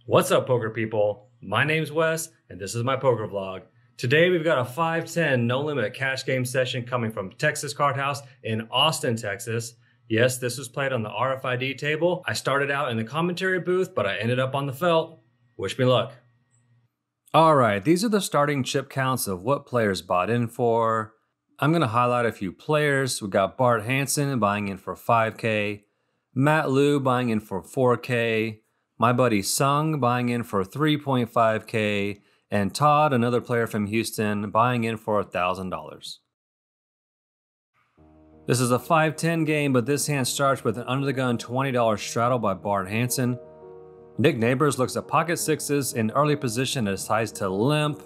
What's up, poker people? My name's Wes, and this is my poker vlog. Today we've got a 5-10 no-limit cash game session coming from Texas Card House in Austin, Texas. Yes, this was played on the RFID table. I started out in the commentary booth, but I ended up on the felt. Wish me luck. Alright, these are the starting chip counts of what players bought in for. I'm going to highlight a few players. We got Bart Hanson buying in for $5K, Matt Liu buying in for $4K, my buddy Sung buying in for $3.5K, and Todd, another player from Houston, buying in for $1,000. This is a 5-10 game, but this hand starts with an under-the-gun $20 straddle by Bart Hanson. Nick Neighbors looks at pocket sixes in early position and decides to limp,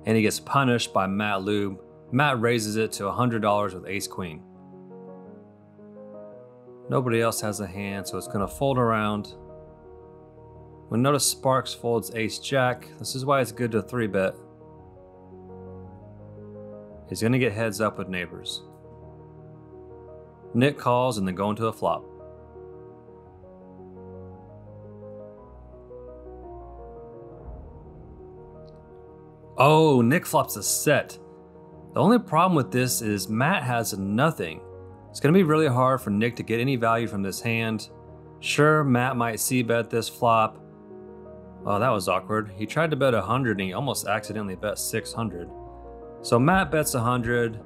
and he gets punished by Matt Liu. Matt raises it to $100 with ace-queen. Nobody else has a hand, so it's going to fold around. We notice Sparks folds ace-jack. This is why it's good to 3-bet. He's going to get heads up with Neighbors. Nick calls and then go into a flop. Oh, Nick flops a set. The only problem with this is Matt has nothing. It's going to be really hard for Nick to get any value from this hand. Sure, Matt might c-bet this flop. Oh, that was awkward. He tried to bet 100 and he almost accidentally bet 600. So Matt bets 100.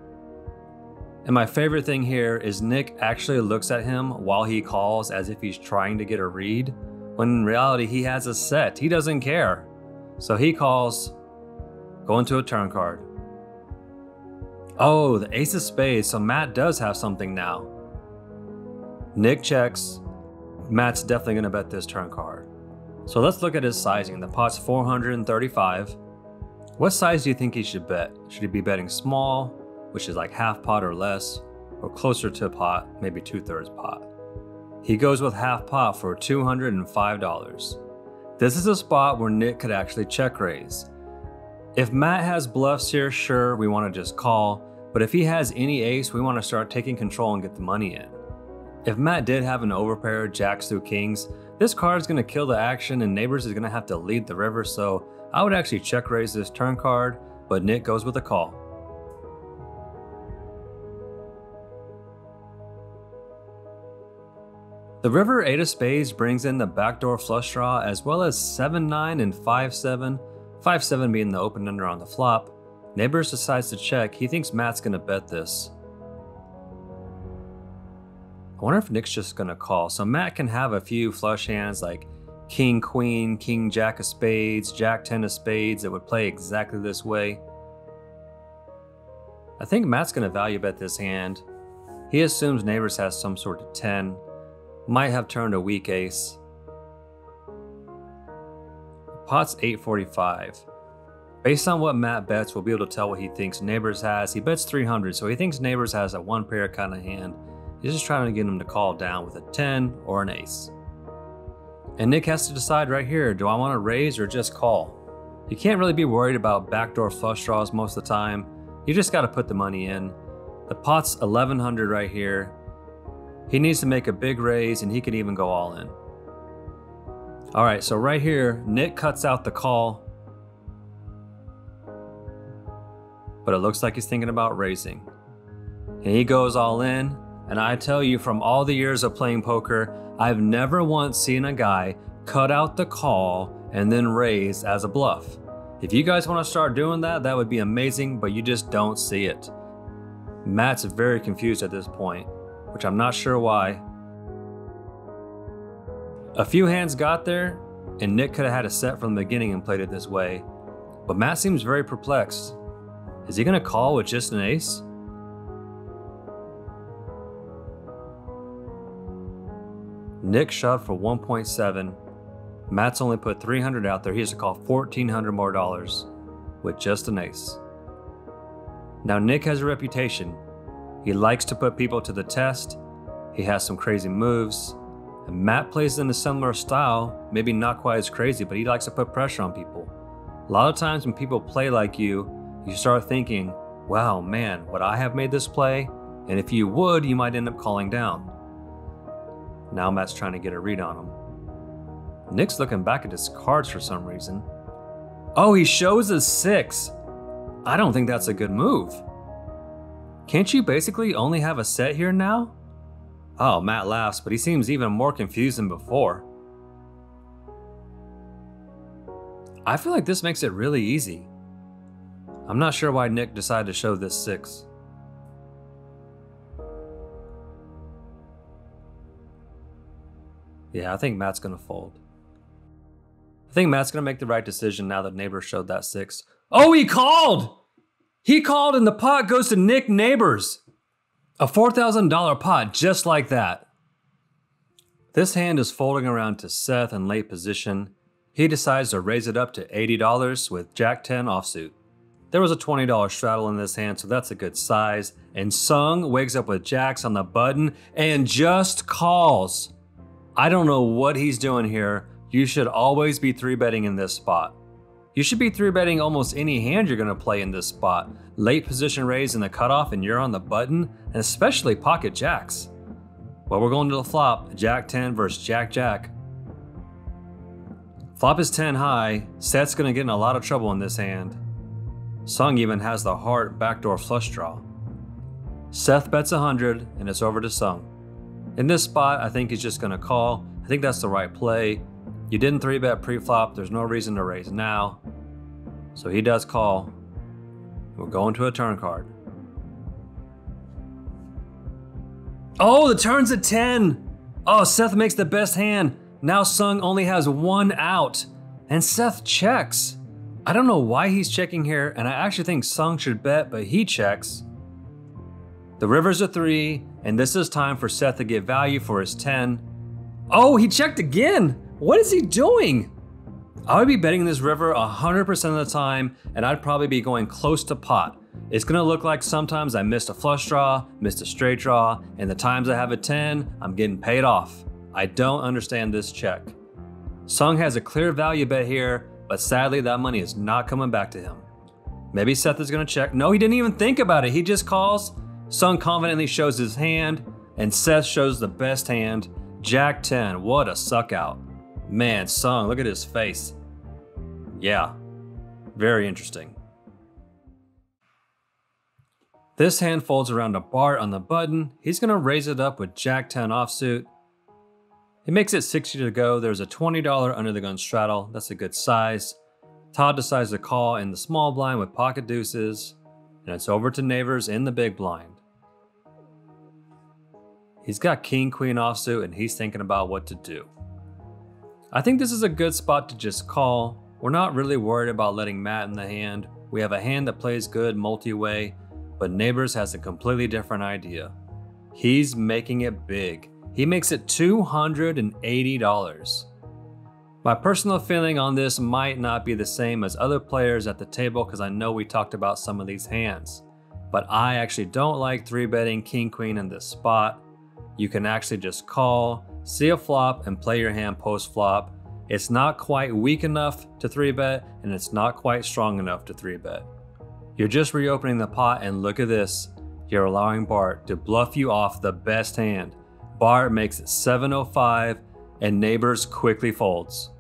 And my favorite thing here is Nick actually looks at him while he calls as if he's trying to get a read, when in reality he has a set. He doesn't care. So he calls, going to a turn card. Oh, the ace of spades, so Matt does have something now. Nick checks. Matt's definitely going to bet this turn card. So let's look at his sizing. The pot's 435. What size do you think he should bet? Should he be betting small, which is like half pot or less, or closer to pot, maybe 2/3 pot? He goes with half pot for $205. This is a spot where Nick could actually check raise. If Matt has bluffs here, sure, we want to just call, but if he has any ace, we want to start taking control and get the money in. If Matt did have an overpair, jacks through kings, this card is going to kill the action and Neighbors is going to have to lead the river, so I would actually check raise this turn card, but Nick goes with a call. The river 8 of spades brings in the backdoor flush draw as well as 7-9 and 5-7, 5-7 being the open under on the flop. Neighbors decides to check. He thinks Matt's going to bet this. I wonder if Nick's just going to call. So Matt can have a few flush hands like king, queen, king, jack of spades, jack 10 of spades that would play exactly this way. I think Matt's going to value bet this hand. He assumes Neighbors has some sort of 10. Might have turned a weak ace. Pot's 845. Based on what Matt bets, we'll be able to tell what he thinks Neighbors has. He bets 300, so he thinks Neighbors has a one pair kind of hand. He's just trying to get him to call down with a 10 or an ace. And Nick has to decide right here, do I want to raise or just call? You can't really be worried about backdoor flush draws most of the time. You just got to put the money in. The pot's 1100 right here. He needs to make a big raise and he could even go all in. All right, so right here, Nick cuts out the call. But it looks like he's thinking about raising. And he goes all in. And I tell you, from all the years of playing poker, I've never once seen a guy cut out the call and then raise as a bluff. If you guys want to start doing that, that would be amazing, but you just don't see it. Matt's very confused at this point, which I'm not sure why. A few hands got there, and Nick could have had a set from the beginning and played it this way. But Matt seems very perplexed. Is he going to call with just an ace? Nick shoved for 1.7. Matt's only put 300 out there. He has to call $1,400 more dollars with just an ace. Now Nick has a reputation. He likes to put people to the test. He has some crazy moves. And Matt plays in a similar style, maybe not quite as crazy, but he likes to put pressure on people. A lot of times when people play like you start thinking, wow, man, would I have made this play? And if you would, you might end up calling down. Now Matt's trying to get a read on him. Nick's looking back at his cards for some reason. Oh, he shows a 6. I don't think that's a good move. Can't you basically only have a set here now? Oh, Matt laughs, but he seems even more confused than before. I feel like this makes it really easy. I'm not sure why Nick decided to show this 6. Yeah, I think Matt's gonna fold. I think Matt's gonna make the right decision now that Neighbors showed that 6. Oh, he called! He called and the pot goes to Nick Neighbors. A $4,000 pot just like that. This hand is folding around to Seth in late position. He decides to raise it up to $80 with Jack 10 offsuit. There was a $20 straddle in this hand, so that's a good size. And Sung wakes up with jacks on the button and just calls. I don't know what he's doing here. You should always be 3-betting in this spot. You should be 3-betting almost any hand you're gonna play in this spot. Late position raise in the cutoff and you're on the button, and especially pocket jacks. Well, we're going to the flop, Jack 10 versus Jack Jack. Flop is 10 high. Seth's gonna get in a lot of trouble in this hand. Sung even has the heart backdoor flush draw. Seth bets 100 and it's over to Sung. In this spot, I think he's just gonna call. I think that's the right play. You didn't 3-bet pre-flop, there's no reason to raise now. So he does call. We're going to a turn card. Oh, the turn's a 10. Oh, Seth makes the best hand. Now Sung only has 1 out. And Seth checks. I don't know why he's checking here, and I actually think Sung should bet, but he checks. The river's a 3, and this is time for Seth to get value for his 10. Oh, he checked again. What is he doing? I would be betting this river 100% of the time, and I'd probably be going close to pot. It's gonna look like sometimes I missed a flush draw, missed a straight draw, and the times I have a 10, I'm getting paid off. I don't understand this check. Sung has a clear value bet here, but sadly that money is not coming back to him. Maybe Seth is gonna check. No, he didn't even think about it. He just calls. Sung confidently shows his hand, and Seth shows the best hand, Jack 10. What a suck out. Man, Sung, look at his face. Yeah, very interesting. This hand folds around to Bart on the button. He's gonna raise it up with Jack 10 offsuit. He makes it 60 to go. There's a $20 under the gun straddle. That's a good size. Todd decides to call in the small blind with pocket deuces, and it's over to Neighbors in the big blind. He's got king queen offsuit and he's thinking about what to do. I think this is a good spot to just call. We're not really worried about letting Matt in the hand. We have a hand that plays good multi-way, but Neighbors has a completely different idea. He's making it big. He makes it $280. My personal feeling on this might not be the same as other players at the table because I know we talked about some of these hands, but I actually don't like 3-betting king queen in this spot. You can actually just call, see a flop, and play your hand post-flop. It's not quite weak enough to 3-bet, and it's not quite strong enough to 3-bet. You're just reopening the pot, and look at this. You're allowing Bart to bluff you off the best hand. Bart makes it 705, and Neighbors quickly folds.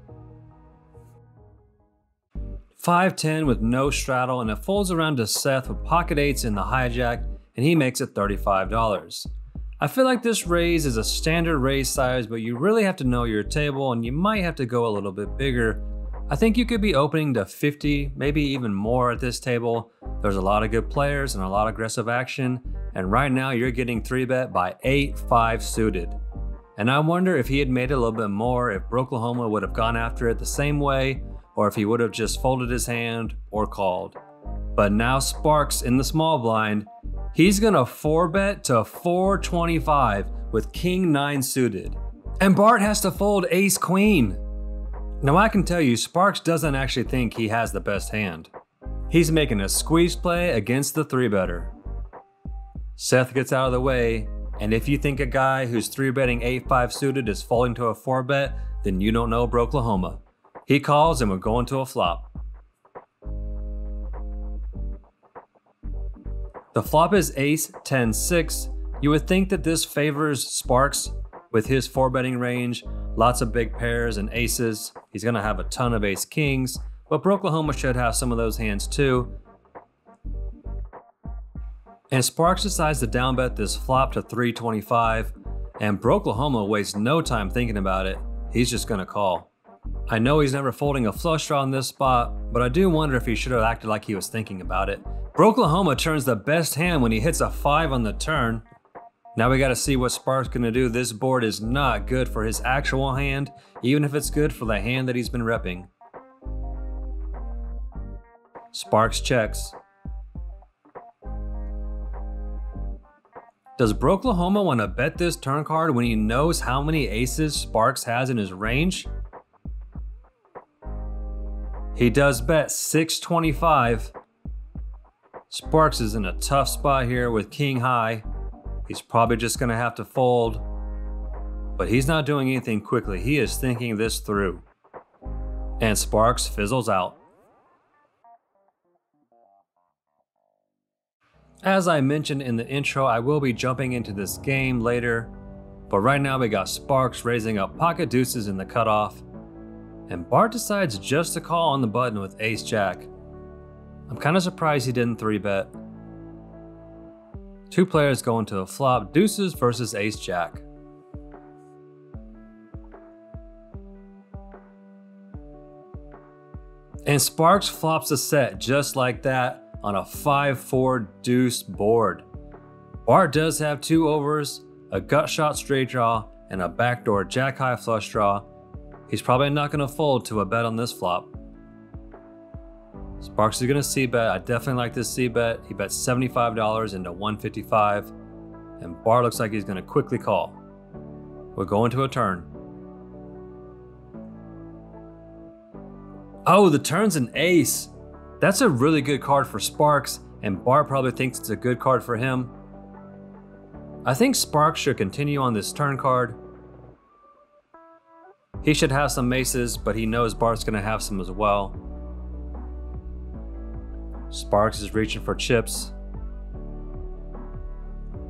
5-10 with no straddle, and it folds around to Seth with pocket 8s in the hijack, and he makes it $35. I feel like this raise is a standard raise size, but you really have to know your table and you might have to go a little bit bigger. I think you could be opening to 50, maybe even more at this table. There's a lot of good players and a lot of aggressive action, and right now you're getting 3-bet by 8-5 suited. And I wonder if he had made it a little bit more, if Brooklahoma would have gone after it the same way, or if he would have just folded his hand or called. But now Sparks in the small blind, he's gonna 4-bet to 425 with king 9 suited. And Bart has to fold ace queen. Now I can tell you, Sparks doesn't actually think he has the best hand. He's making a squeeze play against the 3-better. Seth gets out of the way, and if you think a guy who's 3-betting 8-5 suited is folding to a 4-bet, then you don't know Brooklahoma. He calls and we're going to a flop. The flop is ace 10-6. You would think that this favors Sparks with his 4-betting range, Lots of big pairs and aces. He's going to have a ton of ace kings, but Brooklahoma should have some of those hands too. And Sparks decides to downbet this flop to 325, and Brooklahoma wastes no time thinking about it. He's just going to call. I know he's never folding a flush draw in this spot, but I do wonder if he should have acted like he was thinking about it. Brooklahoma turns the best hand when he hits a 5 on the turn. Now we gotta see what Sparks gonna do. This board is not good for his actual hand, even if it's good for the hand that he's been repping. Sparks checks. Does Brooklahoma want to bet this turn card when he knows how many aces Sparks has in his range? He does bet 625. Sparks is in a tough spot here with king high. He's probably just going to have to fold. But he's not doing anything quickly. He is thinking this through. And Sparks fizzles out. As I mentioned in the intro, I will be jumping into this game later. But right now we got Sparks raising up pocket deuces in the cutoff. And Bart decides just to call on the button with ace-jack. I'm kind of surprised he didn't 3-bet. Two players go into a flop, deuces versus ace-jack. And Sparks flops a set just like that on a 5-4 deuce board. Bart does have 2 overs, a gut shot straight draw, and a backdoor jack-high flush draw. He's probably not going to fold to a bet on this flop. Sparks is going to c-bet. I definitely like this c-bet. He bets $75 into $155. And Bart looks like he's going to quickly call. We're going to a turn. Oh, the turn's an ace. That's a really good card for Sparks, and Bart probably thinks it's a good card for him. I think Sparks should continue on this turn card. He should have some aces, but he knows Bart's going to have some as well. Sparks is reaching for chips.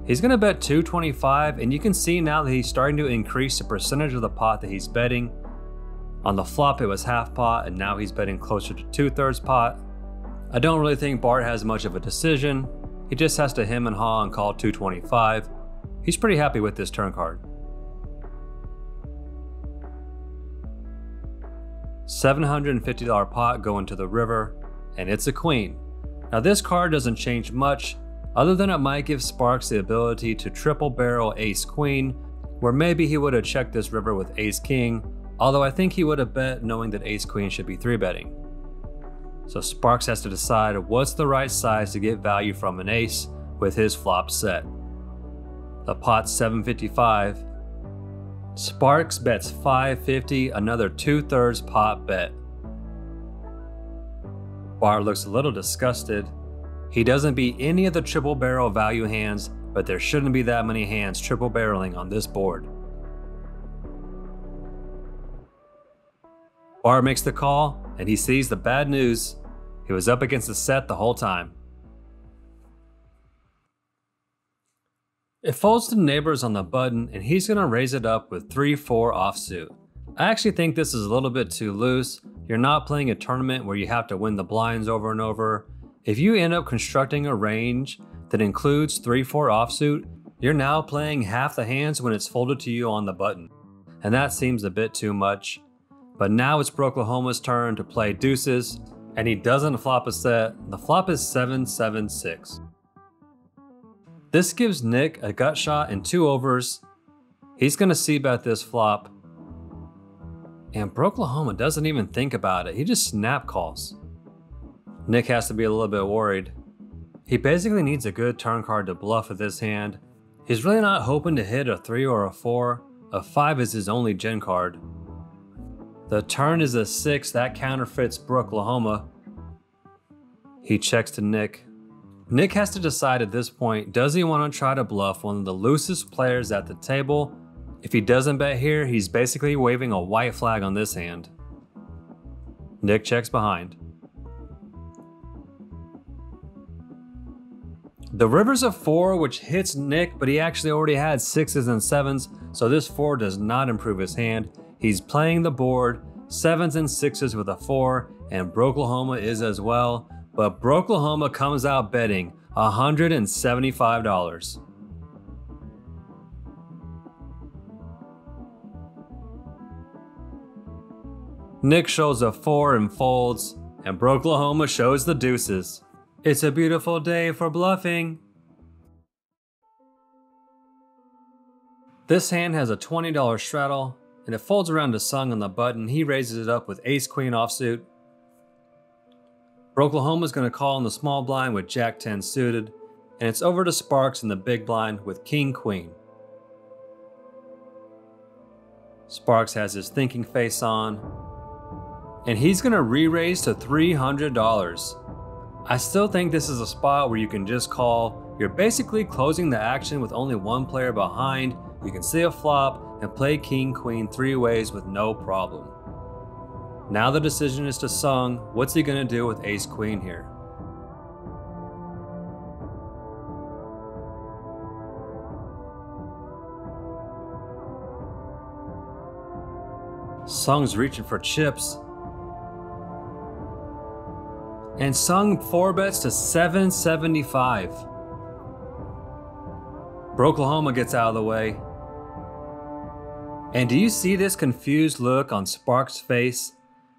He's going to bet 225, and you can see now that he's starting to increase the percentage of the pot that he's betting. On the flop it was half pot, and now he's betting closer to 2/3 pot. I don't really think Bart has much of a decision. He just has to hem and haw and call 225. He's pretty happy with this turn card. $750 pot going to the river, and it's a queen. Now this card doesn't change much, other than it might give Sparks the ability to triple barrel ace queen, where maybe he would have checked this river with ace king, although I think he would have bet knowing that ace queen should be 3-betting. So Sparks has to decide what's the right size to get value from an ace with his flop set. The pot's $755. Sparks bets $550, another 2/3 pot bet. Bart looks a little disgusted. He doesn't beat any of the triple barrel value hands, but there shouldn't be that many hands triple barreling on this board. Bart makes the call, and he sees the bad news. He was up against the set the whole time. It folds to neighbors on the button, and he's going to raise it up with 3-4 offsuit. I actually think this is a little bit too loose. You're not playing a tournament where you have to win the blinds over and over. If you end up constructing a range that includes 3-4 offsuit, you're now playing half the hands when it's folded to you on the button. And that seems a bit too much. But now it's Brooklahoma's turn to play deuces, and he doesn't flop a set. The flop is 7-7-6. This gives Nick a gut shot and 2 overs. He's going to c-bet this flop. And Brooklahoma doesn't even think about it. He just snap calls. Nick has to be a little bit worried. He basically needs a good turn card to bluff with this hand. He's really not hoping to hit a 3 or a 4. A 5 is his only gen card. The turn is a 6. That counterfeits Brooklahoma. He checks to Nick. Nick has to decide at this point, does he want to try to bluff one of the loosest players at the table? If he doesn't bet here, he's basically waving a white flag on this hand. Nick checks behind. The river's a 4, which hits Nick, but he actually already had 6s and 7s, so this 4 does not improve his hand. He's playing the board, 7s and 6s with a 4, and Broklahoma is as well, but Broklahoma comes out betting $175. Nick shows a 4 and folds, and Broklahoma shows the deuces. It's a beautiful day for bluffing. This hand has a $20 straddle, and it folds around to Sung on the button. He raises it up with ace-queen offsuit. Broklahoma's going to call in the small blind with jack-10 suited, and it's over to Sparks in the big blind with king-queen. Sparks has his thinking face on, and he's going to re-raise to $300. I still think this is a spot where you can just call. You're basically closing the action with only one player behind. You can see a flop and play king-queen 3 ways with no problem. Now the decision is to Sung. What's he going to do with ace-queen here? Sung's reaching for chips. And Sung 4-bets to 775. Broklahoma gets out of the way. And do you see this confused look on Sparks' face?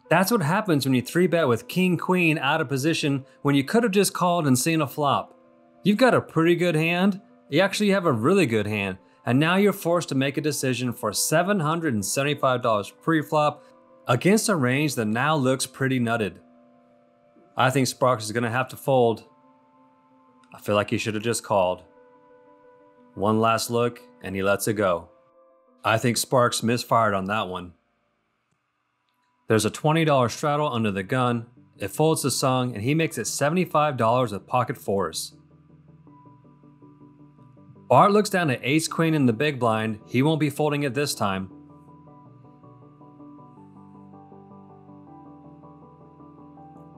That's what happens when you 3-bet with king-queen out of position when you could have just called and seen a flop. You've got a pretty good hand. You actually have a really good hand. And now you're forced to make a decision for $775 pre-flop against a range that now looks pretty nutted. I think Sparks is going to have to fold. I feel like he should have just called. One last look, and he lets it go. I think Sparks misfired on that one. There's a $20 straddle under the gun. It folds to Sung, and he makes it $75 with pocket 4s. Bart looks down at ace-queen in the big blind. He won't be folding it this time.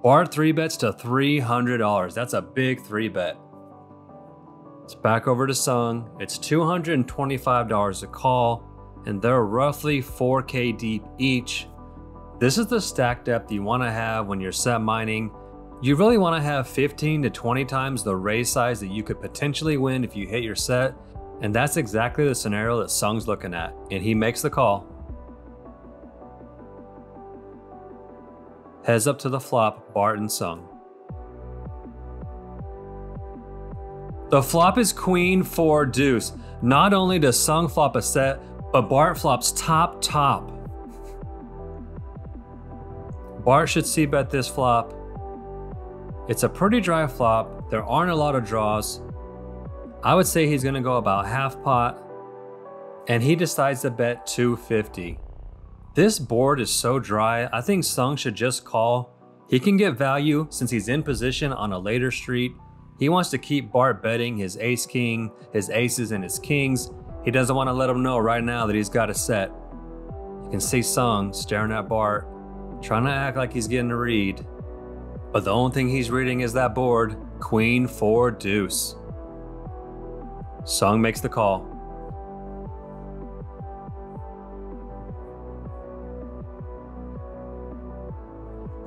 Bart 3-bets to $300. That's a big 3-bet. It's back over to Sung. It's $225 a call, and they're roughly 4K deep each. This is the stack depth you want to have when you're set mining. You really want to have 15 to 20 times the raise size that you could potentially win if you hit your set, and that's exactly the scenario that Sung's looking at, and he makes the call. Heads up to the flop, Bart and Sung. The flop is queen 4 deuce. Not only does Sung flop a set, but Bart flops top. Bart should c-bet this flop. It's a pretty dry flop. There aren't a lot of draws. I would say he's gonna go about half pot, and he decides to bet 250. This board is so dry, I think Sung should just call. He can get value since he's in position on a later street. He wants to keep Bart betting his ace-king, his aces, and his kings. He doesn't want to let him know right now that he's got a set. You can see Sung staring at Bart, trying to act like he's getting a read. But the only thing he's reading is that board, queen 4 deuce. Sung makes the call.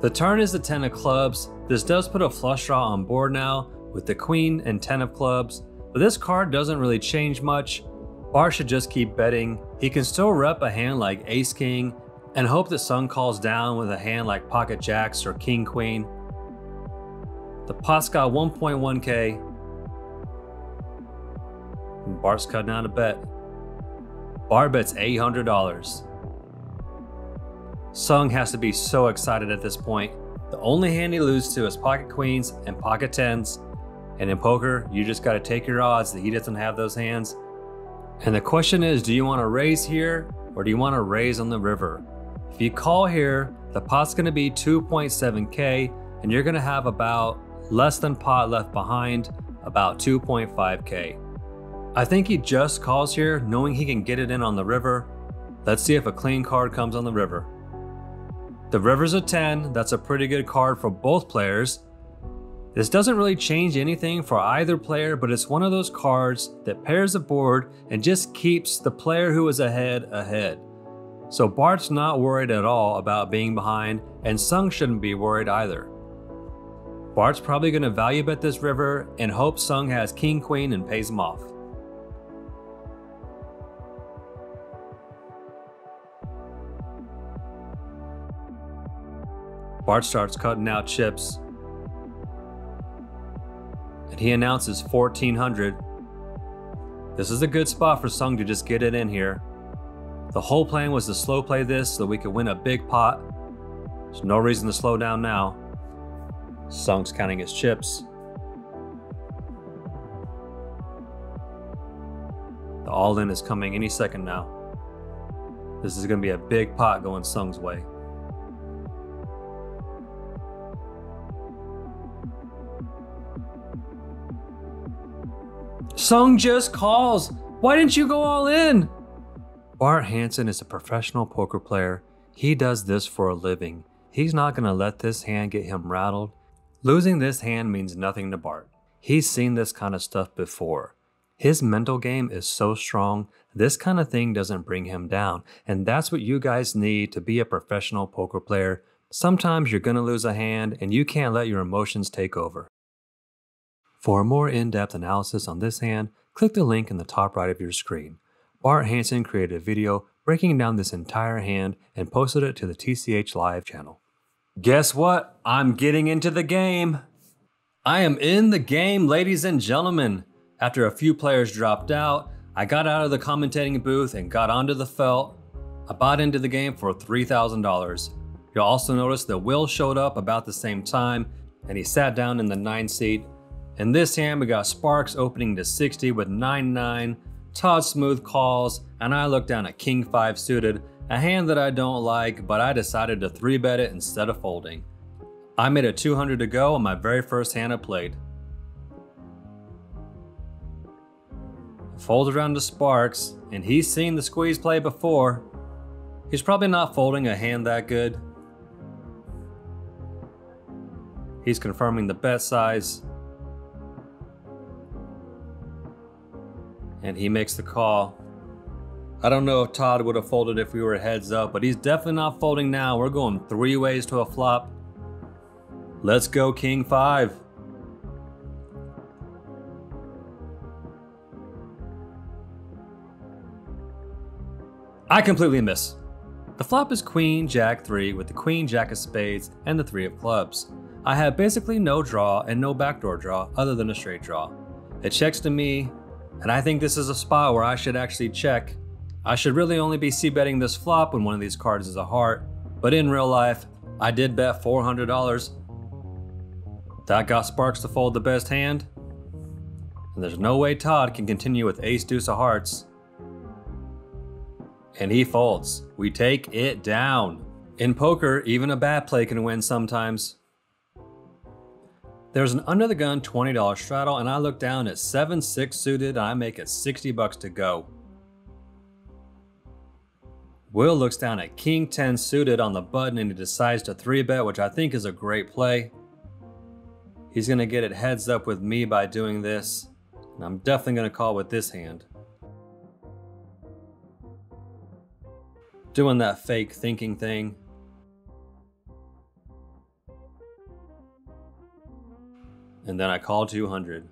The turn is the 10 of clubs. This does put a flush draw on board now with the queen and 10 of clubs, but this card doesn't really change much. Bart should just keep betting. He can still rep a hand like ace-king and hope that Sung calls down with a hand like pocket jacks or king-queen. The pot's got 1.1k. Bart's cutting out a bet. Bart bets $800. Sung has to be so excited at this point. The only hand he loses to is pocket queens and pocket 10s. And in poker, you just got to take your odds that he doesn't have those hands. And the question is, do you want to raise here or do you want to raise on the river? If you call here, the pot's going to be 2.7k and you're going to have about less than pot left behind, about 2.5k. I think he just calls here knowing he can get it in on the river. Let's see if a clean card comes on the river. The river's a 10, that's a pretty good card for both players. This doesn't really change anything for either player, but it's one of those cards that pairs the board and just keeps the player who is ahead. So Bart's not worried at all about being behind, and Sung shouldn't be worried either. Bart's probably going to value bet this river and hope Sung has king queen and pays him off. Bart starts cutting out chips, and he announces 1400. This is a good spot for Sung to just get it in here. The whole plan was to slow play this so we could win a big pot. There's no reason to slow down now. Sung's counting his chips. The all-in is coming any second now. This is going to be a big pot going Sung's way. Sung just calls. Why didn't you go all in? Bart Hanson is a professional poker player. He does this for a living. He's not going to let this hand get him rattled. Losing this hand means nothing to Bart. He's seen this kind of stuff before. His mental game is so strong, this kind of thing doesn't bring him down. And that's what you guys need to be a professional poker player. Sometimes you're going to lose a hand and you can't let your emotions take over. For a more in-depth analysis on this hand, click the link in the top right of your screen. Bart Hanson created a video breaking down this entire hand and posted it to the TCH Live channel. Guess what? I'm getting into the game. I am in the game, ladies and gentlemen. After a few players dropped out, I got out of the commentating booth and got onto the felt. I bought into the game for $3,000. You'll also notice that Will showed up about the same time and he sat down in the 9 seat. In this hand, we got Sparks opening to 60 with 9-9. Todd smooth calls, and I look down at King 5 suited, a hand that I don't like, but I decided to 3-bet it instead of folding. I made a 200 to go on my very first hand I played. Fold around to Sparks, and he's seen the squeeze play before. He's probably not folding a hand that good. He's confirming the bet size. And he makes the call. I don't know if Todd would have folded if we were heads up, but he's definitely not folding now. We're going 3 ways to a flop. Let's go King 5. I completely miss. The flop is Queen Jack 3 with the Queen Jack of spades and the 3 of clubs. I have basically no draw and no backdoor draw other than a straight draw. It checks to me, and I think this is a spot where I should actually check. I should really only be c-betting this flop when one of these cards is a heart, but in real life, I did bet $400. That got Sparks to fold the best hand, and there's no way Todd can continue with ace deuce of hearts. And he folds. We take it down. In poker, even a bad play can win sometimes. There's an under the gun $20 straddle, and I look down at 7-6 suited and I make it $60 to go. Will looks down at King 10 suited on the button and he decides to 3-bet, which I think is a great play. He's going to get it heads up with me by doing this, and I'm definitely going to call with this hand. Doing that fake thinking thing. And then I call 200.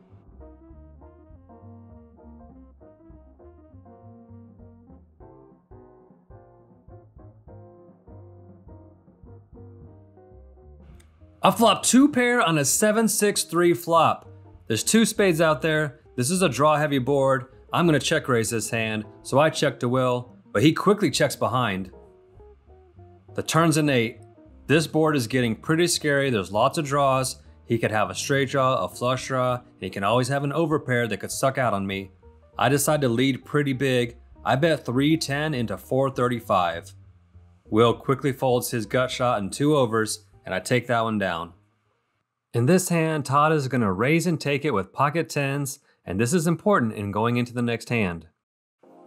I flopped 2 pair on a 7-6-3 flop. There's 2 spades out there. This is a draw heavy board. I'm gonna check raise this hand, so I check to Will, but he quickly checks behind. The turn's an 8. This board is getting pretty scary. There's lots of draws. He could have a straight draw, a flush draw, and he can always have an overpair that could suck out on me. I decide to lead pretty big. I bet 310 into 435. Will quickly folds his gut shot in 2 overs, and I take that one down. In this hand, Todd is going to raise and take it with pocket 10s, and this is important in going into the next hand.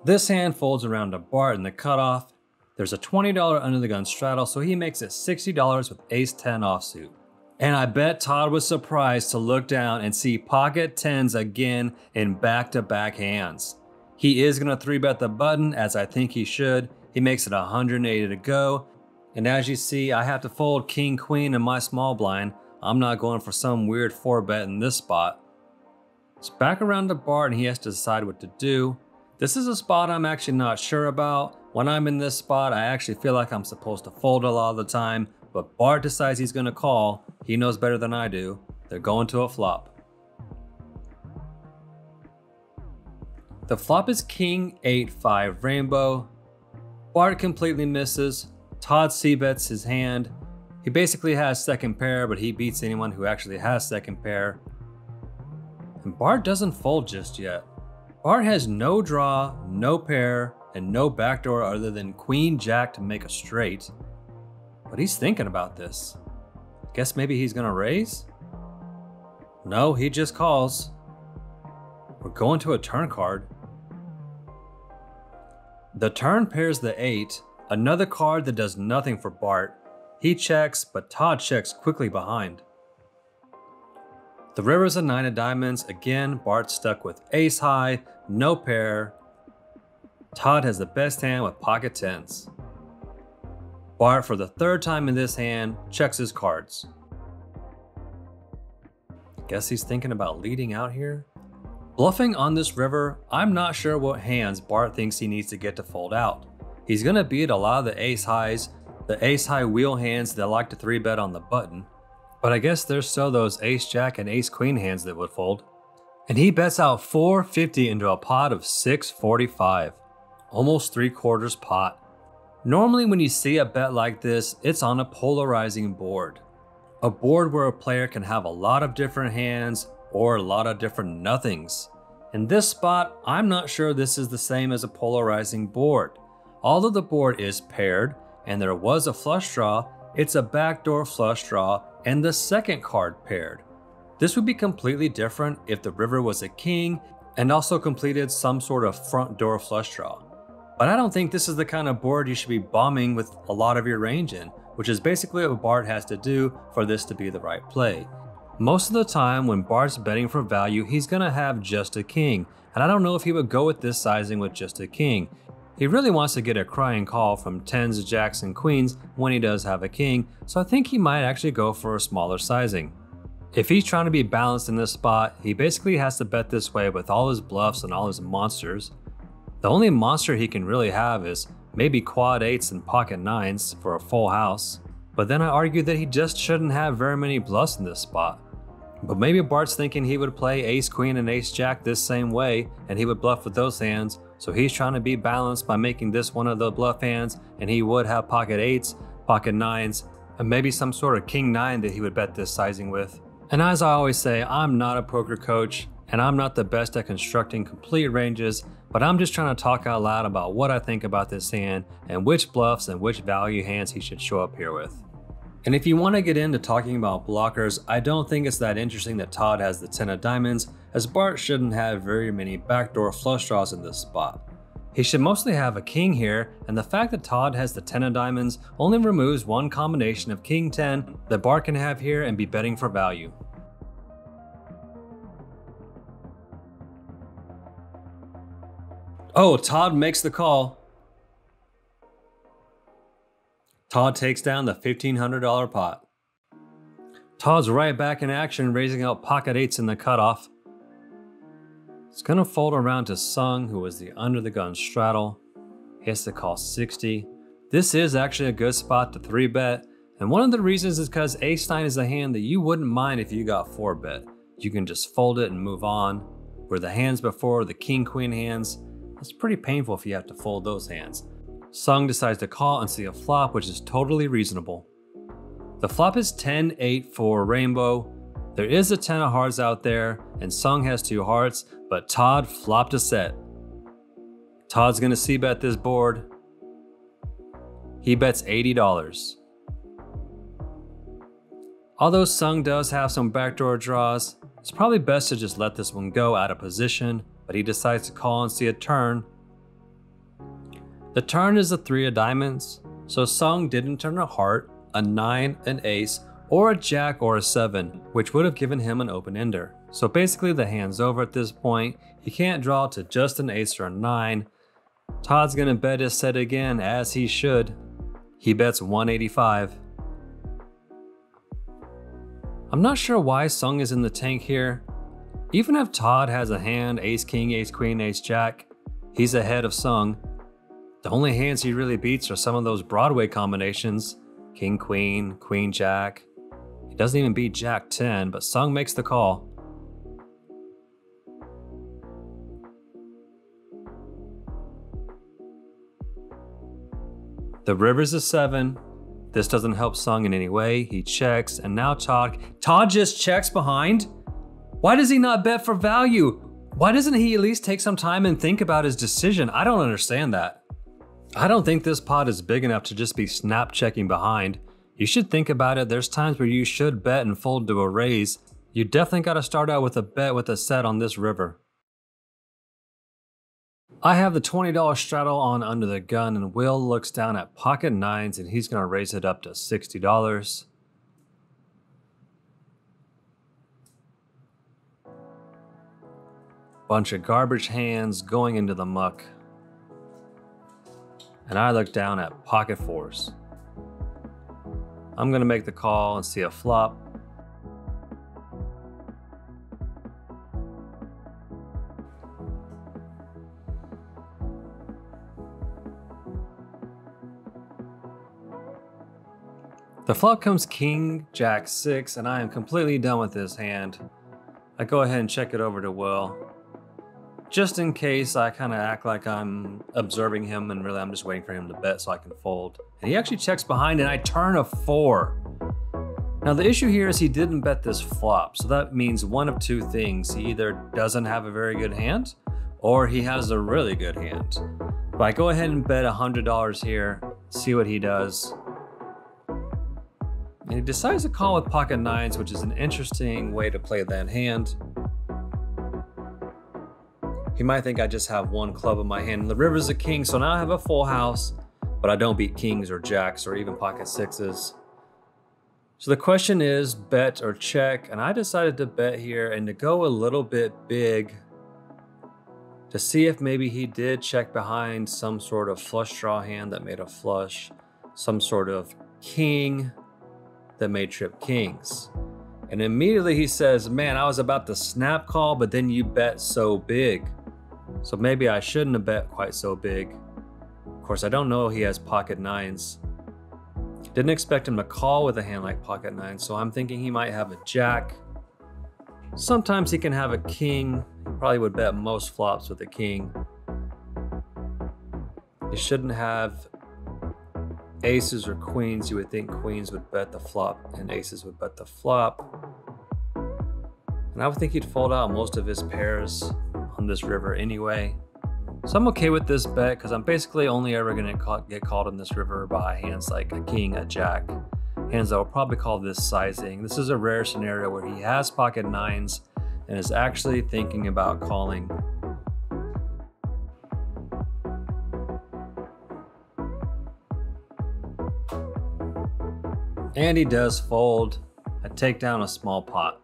This hand folds around to Bart in the cutoff. There's a $20 under the gun straddle, so he makes it $60 with ace 10 offsuit. And I bet Todd was surprised to look down and see pocket 10s again in back-to-back hands. He is going to 3-bet the button, as I think he should. He makes it 180 to go. And as you see, I have to fold king, queen in my small blind. I'm not going for some weird 4-bet in this spot. It's back around to Bart and he has to decide what to do. This is a spot I'm actually not sure about. When I'm in this spot, I actually feel like I'm supposed to fold a lot of the time, but Bart decides he's going to call. He knows better than I do. They're going to a flop. The flop is king 8-5 rainbow. Bart completely misses. Todd c-bets his hand. He basically has second pair, but he beats anyone who actually has second pair. And Bart doesn't fold just yet. Bart has no draw, no pair, and no backdoor other than queen jack to make a straight. But he's thinking about this. Guess maybe he's gonna raise? No, he just calls. We're going to a turn card. The turn pairs the 8, another card that does nothing for Bart. He checks, but Todd checks quickly behind. The river's a 9 of diamonds. Again, Bart's stuck with ace high, no pair. Todd has the best hand with pocket tens. Bart, for the third time in this hand, checks his cards. Guess he's thinking about leading out here? Bluffing on this river, I'm not sure what hands Bart thinks he needs to get to fold out. He's gonna beat a lot of the ace highs, the ace high wheel hands that like to 3-bet on the button. But I guess there's still those ace jack and ace queen hands that would fold. And he bets out 450 into a pot of 645. Almost 3/4 pot. Normally when you see a bet like this, it's on a polarizing board. A board where a player can have a lot of different hands or a lot of different nothings. In this spot, I'm not sure this is the same as a polarizing board. Although the board is paired and there was a flush draw, it's a backdoor flush draw and the second card paired. This would be completely different if the river was a king and also completed some sort of front door flush draw. But I don't think this is the kind of board you should be bombing with a lot of your range in, which is basically what Bart has to do for this to be the right play. Most of the time when Bart's betting for value, he's gonna have just a king, and I don't know if he would go with this sizing with just a king. He really wants to get a crying call from tens, jacks, and queens when he does have a king, so I think he might actually go for a smaller sizing. If he's trying to be balanced in this spot, he basically has to bet this way with all his bluffs and all his monsters. The only monster he can really have is maybe quad 8s and pocket 9s for a full house. But then I argue that he just shouldn't have very many bluffs in this spot. But maybe Bart's thinking he would play ace queen and ace jack this same way and he would bluff with those hands, so he's trying to be balanced by making this one of the bluff hands, and he would have pocket 8s, pocket 9s, and maybe some sort of king 9 that he would bet this sizing with. And as I always say, I'm not a poker coach and I'm not the best at constructing complete ranges, but I'm just trying to talk out loud about what I think about this hand and which bluffs and which value hands he should show up here with. And if you want to get into talking about blockers, I don't think it's that interesting that Todd has the 10 of diamonds, as Bart shouldn't have very many backdoor flush draws in this spot. He should mostly have a king here, and the fact that Todd has the 10 of diamonds only removes one combination of king 10 that Bart can have here and be betting for value. Oh, Todd makes the call. Todd takes down the $1,500 pot. Todd's right back in action, raising out pocket 8s in the cutoff. It's gonna fold around to Sung, who was the under the gun straddle. He has to call 60. This is actually a good spot to 3-bet, and one of the reasons is because ace-9 is a hand that you wouldn't mind if you got 4-bet. You can just fold it and move on. Where the hands before, the king-queen hands, it's pretty painful if you have to fold those hands. Sung decides to call and see a flop, which is totally reasonable. The flop is 10-8 for rainbow. There is a 10 of hearts out there, and Sung has 2 hearts, but Todd flopped a set. Todd's gonna c-bet this board. He bets $80. Although Sung does have some backdoor draws, it's probably best to just let this one go out of position, but he decides to call and see a turn. The turn is a 3 of diamonds, so Sung didn't turn a heart, a 9, an ace, or a jack or a 7, which would have given him an open-ender. So basically the hand's over at this point. He can't draw to just an ace or a 9. Todd's gonna bet his set again, as he should. He bets 185. I'm not sure why Sung is in the tank here. Even if Todd has a hand, ace king, ace queen, ace jack, he's ahead of Sung. The only hands he really beats are some of those Broadway combinations. King queen, queen jack. He doesn't even beat jack 10, but Sung makes the call. The river's a 7. This doesn't help Sung in any way. He checks, and now Todd just checks behind? Why does he not bet for value? Why doesn't he at least take some time and think about his decision? I don't understand that. I don't think this pot is big enough to just be snap checking behind. You should think about it. There's times where you should bet and fold to a raise. You definitely got to start out with a bet with a set on this river. I have the $20 straddle on under the gun, and Will looks down at pocket nines, and he's going to raise it up to $60. Bunch of garbage hands going into the muck. And I look down at pocket fours. I'm going to make the call and see a flop. The flop comes king, jack 6, and I am completely done with this hand. I go ahead and check it over to Will. Just in case I kind of act like I'm observing him and really I'm just waiting for him to bet so I can fold. And he actually checks behind and I turn a 4. Now the issue here is he didn't bet this flop, so that means one of two things. He either doesn't have a very good hand or he has a really good hand. But I go ahead and bet $100 here, see what he does. And he decides to call with pocket nines, which is an interesting way to play that hand. He might think I just have one club in my hand. The river's a king, so now I have a full house, but I don't beat kings or jacks or even pocket sixes. So the question is bet or check, and I decided to bet here and to go a little bit big to see if maybe he did check behind some sort of flush draw hand that made a flush, some sort of king that made trip kings. And immediately he says, man, I was about to snap call, but then you bet so big. So maybe I shouldn't have bet quite so big. Of course, I don't know he has pocket nines. Didn't expect him to call with a hand like pocket nines, so I'm thinking he might have a jack. Sometimes he can have a king. He probably would bet most flops with a king. He shouldn't have aces or queens. You would think queens would bet the flop and aces would bet the flop. And I would think he'd fold out most of his pairs on this river anyway. So I'm okay with this bet because I'm basically only ever going to get called in this river by hands like a king, a jack. Hands that will probably call this sizing. This is a rare scenario where he has pocket nines and is actually thinking about calling. And he does fold. I take down a small pot.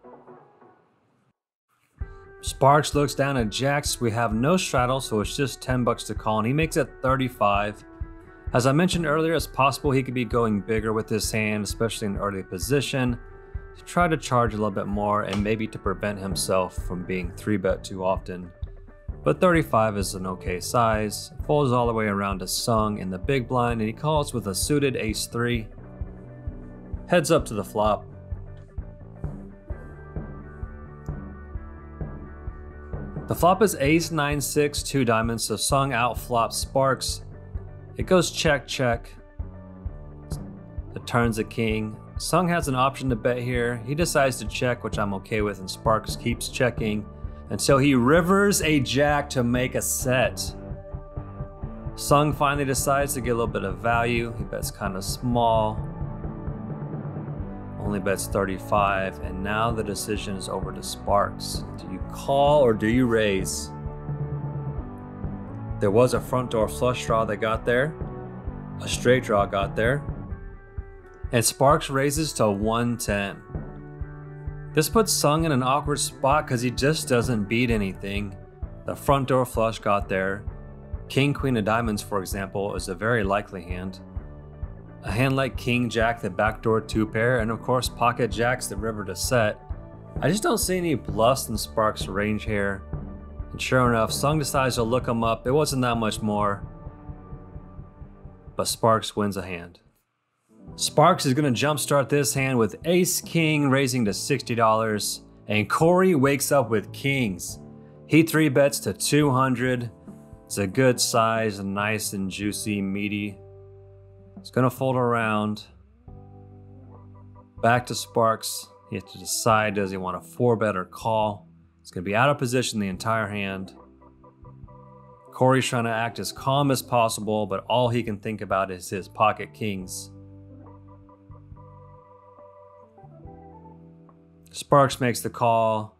Sparks looks down at jacks. We have no straddle, so it's just 10 bucks to call, and he makes it 35. As I mentioned earlier, it's possible he could be going bigger with this hand, especially in early position, to try to charge a little bit more and maybe to prevent himself from being 3-bet too often. But 35 is an okay size. Folds all the way around to Sung in the big blind, and he calls with a suited ace-3. Heads up to the flop. The flop is ace-9-6, 2 diamonds, so Sung outflops Sparks. It goes check, check. The turn's a king. Sung has an option to bet here. He decides to check, which I'm okay with, and Sparks keeps checking until he rivers a jack to make a set. Sung finally decides to get a little bit of value. He bets kind of small. Only bets 35, and now the decision is over to Sparks. Do you call or do you raise? There was a front door flush draw that got there. A straight draw got there. And Sparks raises to 110. This puts Sung in an awkward spot because he just doesn't beat anything. The front door flush got there. King Queen of Diamonds, for example, is a very likely hand. A hand like King Jack, the backdoor 2-pair, and of course Pocket Jacks, the river to set. I just don't see any bluffs in Sparks' range here. And sure enough, Sung decides to look him up. It wasn't that much more. But Sparks wins a hand. Sparks is going to jumpstart this hand with Ace King raising to $60. And Corey wakes up with kings. He 3-bets to 200. It's a good size, nice and juicy, meaty. It's going to fold around. Back to Sparks. He has to decide, does he want a 4-bet or call? It's going to be out of position the entire hand. Corey's trying to act as calm as possible, but all he can think about is his pocket kings. Sparks makes the call.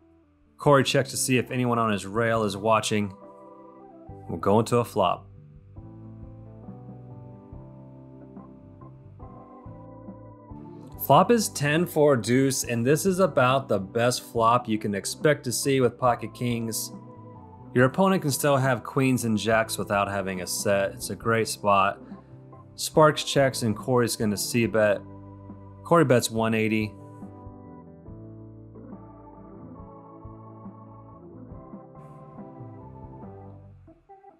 Corey checks to see if anyone on his rail is watching. We'll go into a flop. Flop is 10-4 deuce, and this is about the best flop you can expect to see with pocket kings. Your opponent can still have queens and jacks without having a set. It's a great spot. Sparks checks and Corey's going to c-bet. Corey bets 180.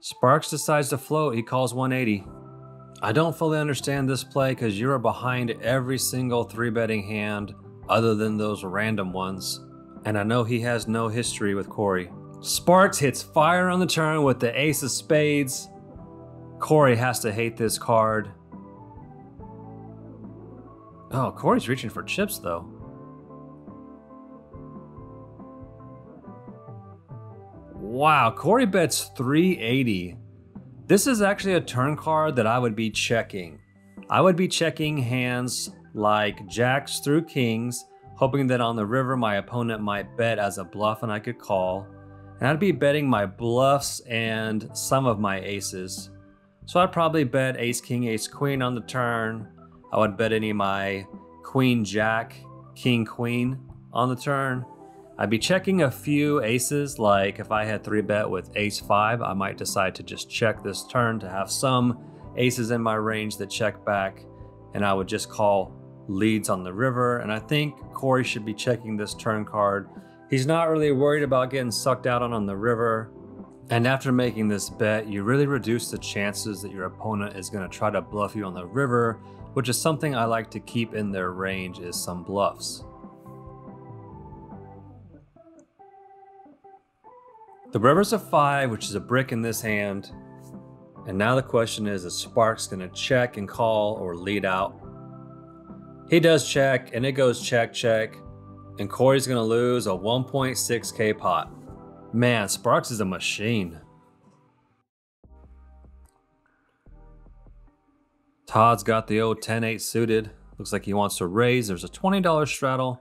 Sparks decides to float. He calls 180. I don't fully understand this play because you are behind every single 3-betting hand other than those random ones. And I know he has no history with Corey. Sparks hits fire on the turn with the ace of spades. Corey has to hate this card. Oh, Corey's reaching for chips though. Wow, Corey bets 380. This is actually a turn card that I would be checking. I would be checking hands like jacks through kings, hoping that on the river my opponent might bet as a bluff and I could call. And I'd be betting my bluffs and some of my aces. So I'd probably bet ace king, ace queen on the turn. I would bet any of my queen jack, king queen on the turn. I'd be checking a few aces, like if I had 3-bet with ace 5, I might decide to just check this turn to have some aces in my range that check back, and I would just call leads on the river. And I think Corey should be checking this turn card. He's not really worried about getting sucked out on the river. And after making this bet, you really reduce the chances that your opponent is going to try to bluff you on the river, which is something I like to keep in their range, is some bluffs. The river's a 5, which is a brick in this hand. And now the question is Sparks going to check and call or lead out? He does check, and it goes check, check. And Corey's going to lose a 1.6K pot. Man, Sparks is a machine. Todd's got the old 10-8 suited. Looks like he wants to raise. There's a $20 straddle.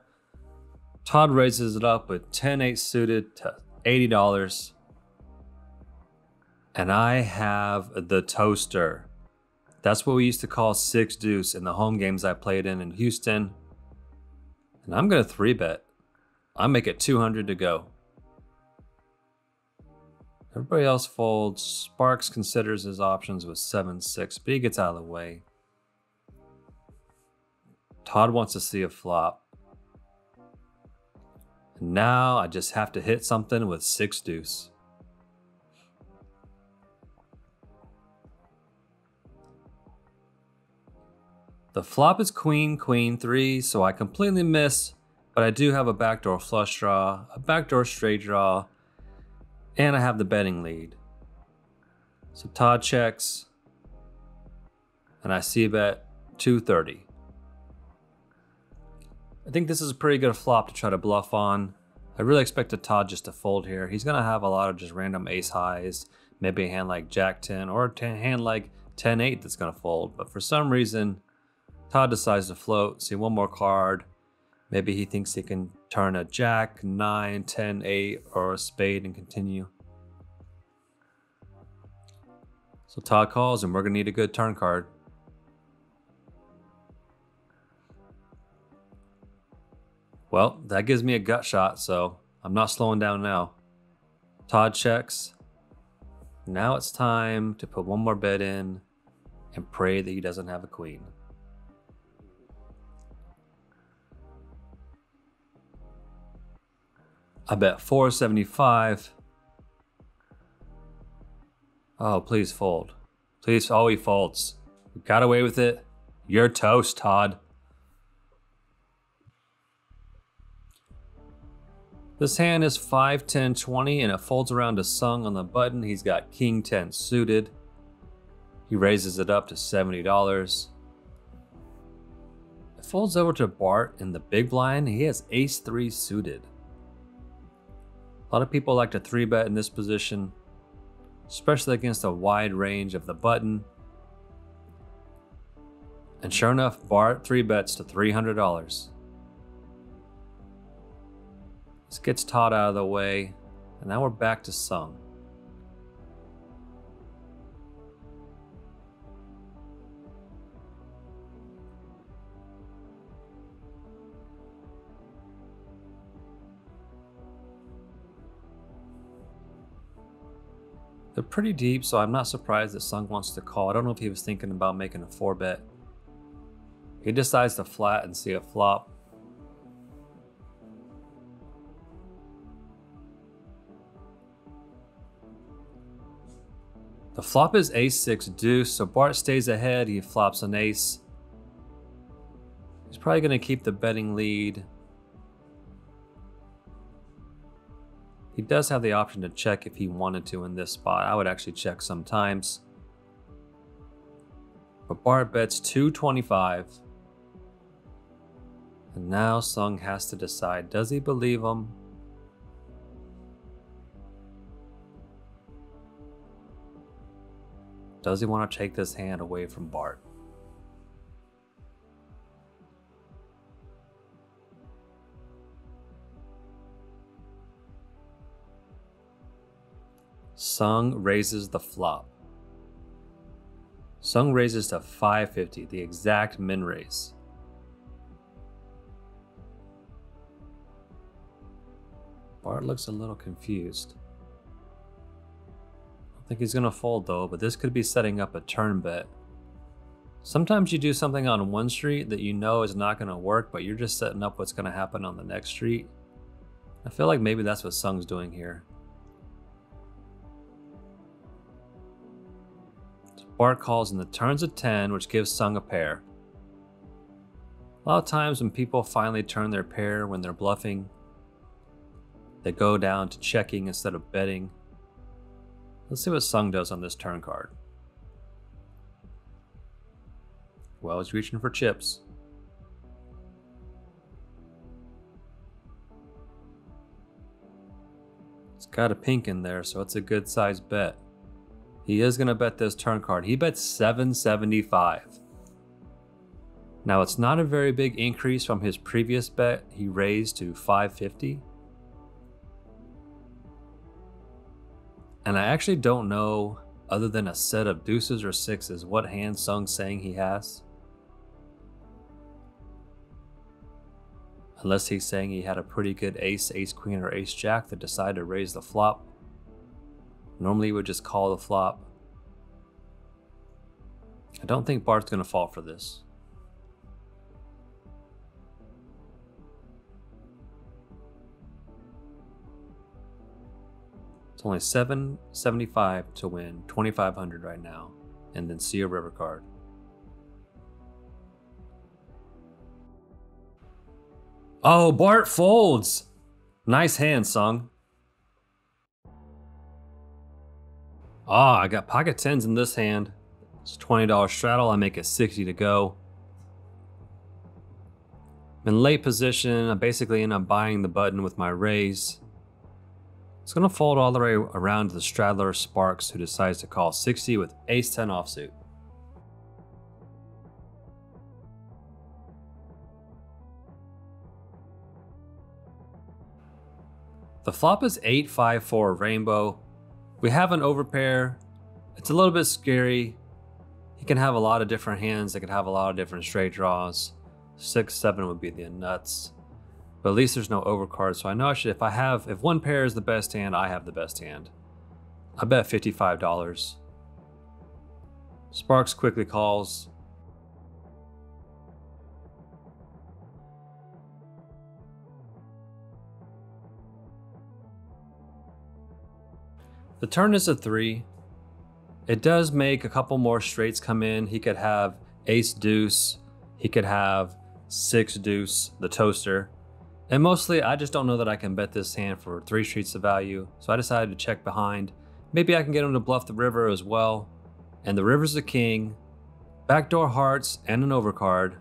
Todd raises it up with 10-8 suited to $80. And I have the toaster. That's what we used to call 6 deuce in the home games I played in Houston. And I'm going to 3-bet. I make it 200 to go. Everybody else folds. Sparks considers his options with 7-6, but he gets out of the way. Todd wants to see a flop. And now I just have to hit something with 6 deuce. The flop is queen, queen 3, so I completely miss, but I do have a backdoor flush draw, a backdoor straight draw, and I have the betting lead. So Todd checks, and I c-bet 230. I think this is a pretty good flop to try to bluff on. I really expected Todd just to fold here. He's going to have a lot of just random ace highs, maybe a hand like jack 10 or a hand like 10-8 that's going to fold. But for some reason, Todd decides to float, see one more card. Maybe he thinks he can turn a jack, 9, 10, 8, or a spade and continue. So Todd calls, and we're going to need a good turn card. Well, that gives me a gut shot, so I'm not slowing down now. Todd checks. Now it's time to put one more bet in and pray that he doesn't have a queen. I bet 475. Oh, please fold. Please, oh, he folds. We got away with it. You're toast, Todd. This hand is 5, 10, 20, and it folds around to Sung on the button. He's got King 10 suited. He raises it up to $70. It folds over to Bart in the big blind. He has Ace 3 suited. A lot of people like to 3-bet in this position, especially against a wide range of the button. And sure enough, Bart 3-bets to $300. This gets Todd out of the way, and now we're back to Sung. They're pretty deep, so I'm not surprised that Sung wants to call. I don't know if he was thinking about making a 4-bet. He decides to flat and see a flop. The flop is Ace 6 deuce, so Bart stays ahead. He flops an ace. He's probably going to keep the betting lead. He does have the option to check if he wanted to in this spot. I would actually check sometimes. But Bart bets 225. And now Sung has to decide, does he believe him? Does he want to take this hand away from Bart? Sung raises the flop. Sung raises to 550, the exact min raise. Bart looks a little confused. I think he's going to fold though, but this could be setting up a turn bet. Sometimes you do something on one street that you know is not going to work, but you're just setting up what's going to happen on the next street. I feel like maybe that's what Sung's doing here. So Bart calls and the turn's a 10, which gives Sung a pair. A lot of times when people finally turn their pair when they're bluffing, they go down to checking instead of betting. Let's see what Sung does on this turn card. Well, he's reaching for chips. It's got a pink in there, so it's a good size bet. He is going to bet this turn card. He bets 775. Now, it's not a very big increase from his previous bet he raised to 550. And I actually don't know, other than a set of deuces or sixes, what hand Sung's saying he has. Unless he's saying he had a pretty good ace, ace queen, or ace jack that decided to raise the flop. Normally he would just call the flop. I don't think Bart's going to fall for this. It's only $775 to win, $2,500 right now, and then see a river card. Oh, Bart folds. Nice hand, Sung. Ah, I got pocket tens in this hand. It's a $20 straddle. I make it 60 to go. I'm in late position. I basically end up buying the button with my raise. It's going to fold all the way around to the straddler Sparks, who decides to call 60 with ace 10 offsuit. The flop is 8-5-4 rainbow. We have an overpair. It's a little bit scary. He can have a lot of different hands. They could have a lot of different straight draws. 6-7 would be the nuts. But at least there's no overcard, so I know if one pair is the best hand, I have the best hand. I bet $55. Sparks quickly calls. The turn is a 3. It does make a couple more straights come in. He could have ace deuce. He could have 6 deuce, the toaster. And mostly, I just don't know that I can bet this hand for 3 streets of value. So I decided to check behind. Maybe I can get him to bluff the river as well. And the river's a king. Backdoor hearts and an overcard.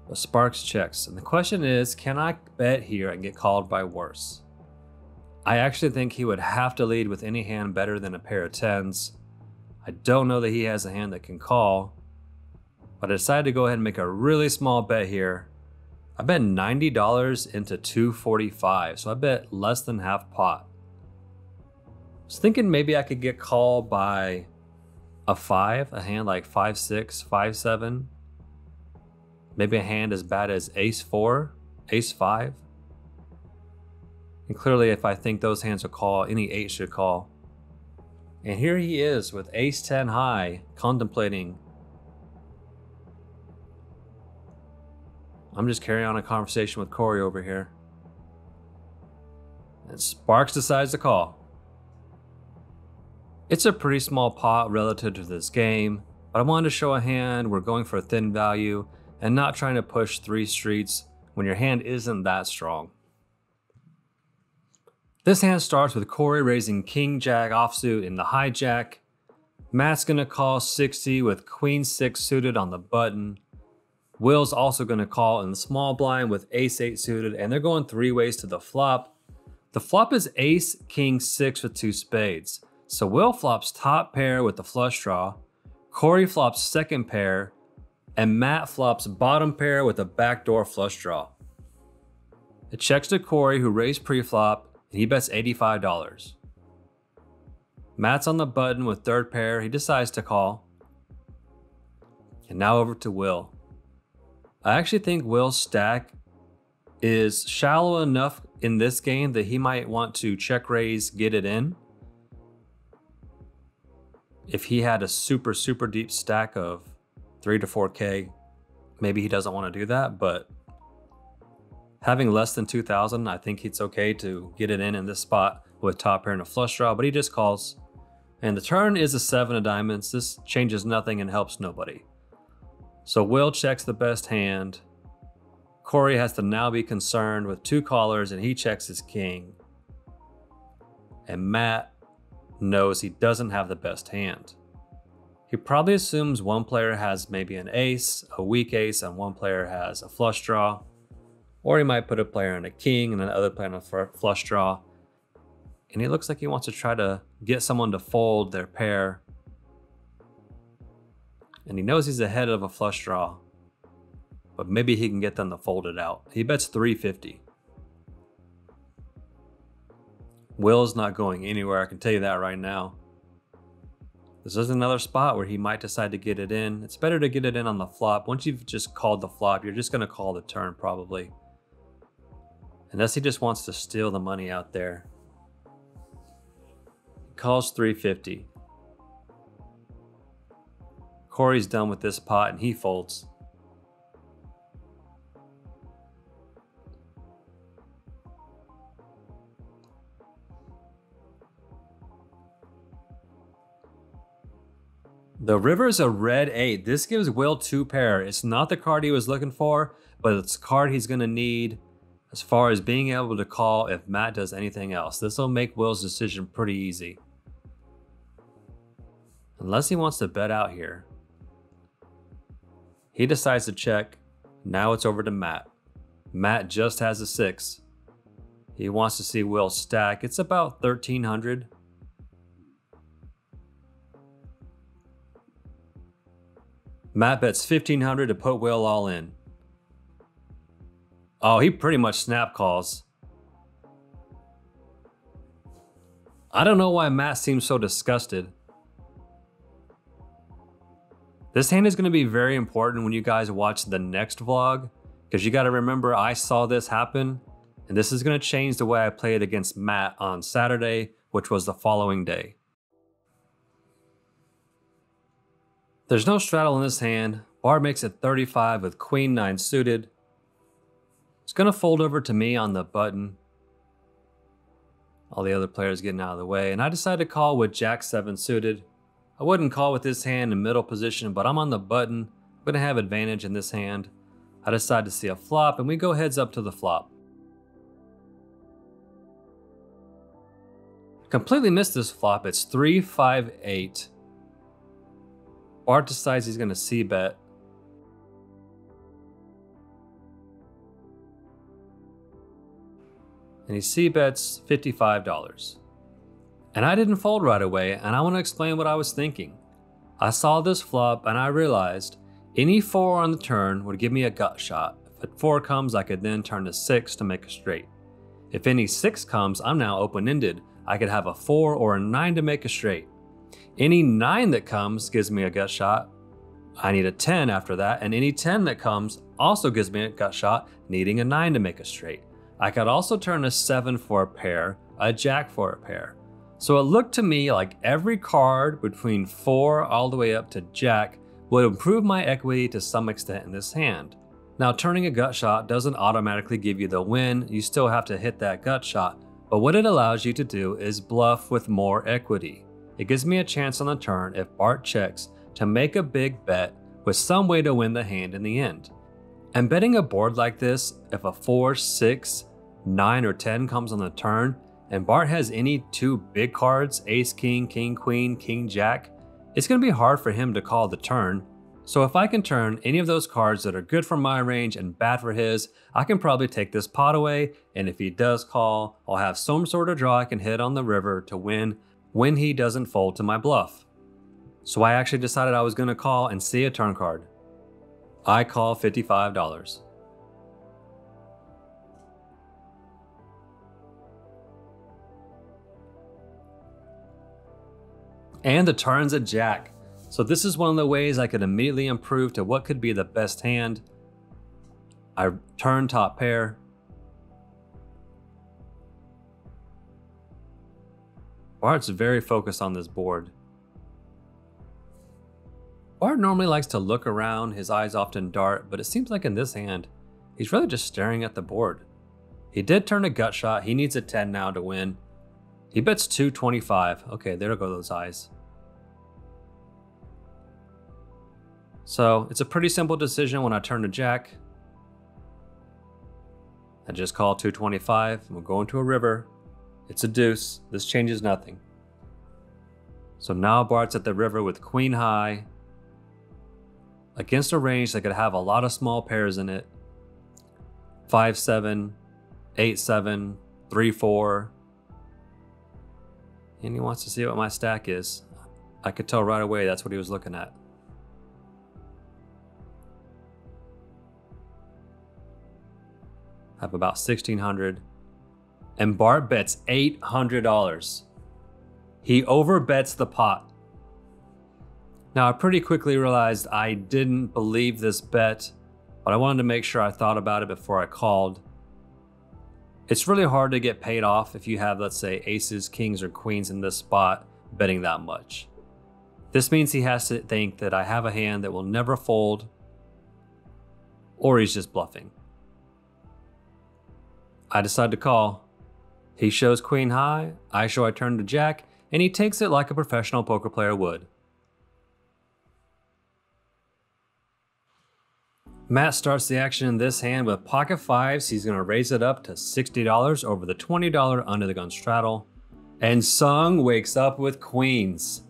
But Sparks checks. And the question is, can I bet here and get called by worse? I actually think he would have to lead with any hand better than a pair of 10s. I don't know that he has a hand that can call. But I decided to go ahead and make a really small bet here. I bet $90 into 245, so I bet less than half pot. I was thinking maybe I could get called by a 5, a hand like 5-6, 5-7. Maybe a hand as bad as ace-4, ace-5. And clearly if I think those hands will call, any 8 should call. And here he is with ace-10 high, contemplating. I'm just carrying on a conversation with Corey over here. And Sparks decides to call. It's a pretty small pot relative to this game, but I wanted to show a hand we're going for a thin value and not trying to push 3 streets when your hand isn't that strong. This hand starts with Corey raising King Jack offsuit in the hijack. Matt's gonna call 60 with Queen 6 suited on the button. Will's also going to call in the small blind with ace-8 suited, and they're going 3 ways to the flop. The flop is ace, king 6 with 2 spades. So Will flops top pair with the flush draw, Corey flops second pair, and Matt flops bottom pair with a backdoor flush draw. It checks to Corey, who raised pre-flop, and he bets $85. Matt's on the button with third pair. He decides to call. And now over to Will. I actually think Will's stack is shallow enough in this game that he might want to check raise, get it in. If he had a super deep stack of 3 to 4K, maybe he doesn't want to do that, but having less than 2,000, I think it's okay to get it in this spot with top pair and a flush draw, but he just calls. And the turn is a 7 of diamonds. This changes nothing and helps nobody. So Will checks the best hand. Corey has to now be concerned with 2 callers and he checks his king. And Matt knows he doesn't have the best hand. He probably assumes one player has maybe an ace, a weak ace, and one player has a flush draw. Or he might put a player in a king and another player in a flush draw. And he looks like he wants to try to get someone to fold their pair. And he knows he's ahead of a flush draw, but maybe he can get them to fold it out. He bets $350. Will's not going anywhere, I can tell you that right now. This is another spot where he might decide to get it in. It's better to get it in on the flop. Once you've just called the flop, you're just gonna call the turn probably. Unless he just wants to steal the money out there. He calls $350. Corey's done with this pot and he folds. The river is a red 8. This gives Will 2 pair. It's not the card he was looking for, but it's a card he's going to need as far as being able to call if Matt does anything else. This will make Will's decision pretty easy. Unless he wants to bet out here. He decides to check. Now it's over to Matt. Matt just has a 6. He wants to see Will stack. It's about 1,300. Matt bets 1,500 to put Will all in. Oh, he pretty much snap calls. I don't know why Matt seems so disgusted. This hand is going to be very important when you guys watch the next vlog, because you got to remember I saw this happen, and this is going to change the way I played against Matt on Saturday which was the following day. There's no straddle in this hand. Bart makes it 35 with Queen 9 suited. It's going to fold over to me on the button. All the other players getting out of the way, and I decide to call with Jack 7 suited. I wouldn't call with this hand in middle position, but I'm on the button. I'm going to have advantage in this hand. I decide to see a flop, and we go heads up to the flop. Completely missed this flop. It's 3-5-8. Bart decides he's going to c-bet. And he c-bets $55. And I didn't fold right away, and I want to explain what I was thinking. I saw this flop and I realized any 4 on the turn would give me a gut shot. If a 4 comes, I could then turn to 6 to make a straight. If any 6 comes, I'm now open-ended. I could have a 4 or a 9 to make a straight. Any 9 that comes gives me a gut shot. I need a 10 after that, and any 10 that comes also gives me a gut shot, needing a 9 to make a straight. I could also turn a 7 for a pair, a jack for a pair. So it looked to me like every card between 4 all the way up to jack would improve my equity to some extent in this hand. Now, turning a gut shot doesn't automatically give you the win. You still have to hit that gut shot. But what it allows you to do is bluff with more equity. It gives me a chance on the turn, if Bart checks, to make a big bet with some way to win the hand in the end. And betting a board like this, if a 4, 6, 9, or 10 comes on the turn, and Bart has any 2 big cards, ace, king, king, queen, king, jack, it's going to be hard for him to call the turn. So if I can turn any of those cards that are good for my range and bad for his, I can probably take this pot away, and if he does call, I'll have some sort of draw I can hit on the river to win when he doesn't fold to my bluff. So I actually decided I was going to call and see a turn card. I call $55. And the turn's a jack. So this is one of the ways I could immediately improve to what could be the best hand. I turn top pair. Bart's very focused on this board. Bart normally likes to look around, his eyes often dart, but it seems like in this hand, he's really just staring at the board. He did turn a gut shot, he needs a 10 now to win. He bets 225. Okay, there go those eyes. So it's a pretty simple decision when I turn to jack. I just call 225 and we're going to a river. It's a deuce. This changes nothing. So now Bart's at the river with queen high against a range that could have a lot of small pairs in it. 5-7, 8-7, 3-4. And he wants to see what my stack is. I could tell right away that's what he was looking at. I have about 1,600. And Bart bets $800. He overbets the pot. Now I pretty quickly realized I didn't believe this bet, but I wanted to make sure I thought about it before I called. It's really hard to get paid off if you have, let's say, aces, kings, or queens in this spot betting that much. This means he has to think that I have a hand that will never fold, or he's just bluffing. I decide to call. He shows queen high, I show I turn to jack, and he takes it like a professional poker player would. Matt starts the action in this hand with pocket fives. He's going to raise it up to $60 over the $20 under the gun straddle. And Sung wakes up with queens.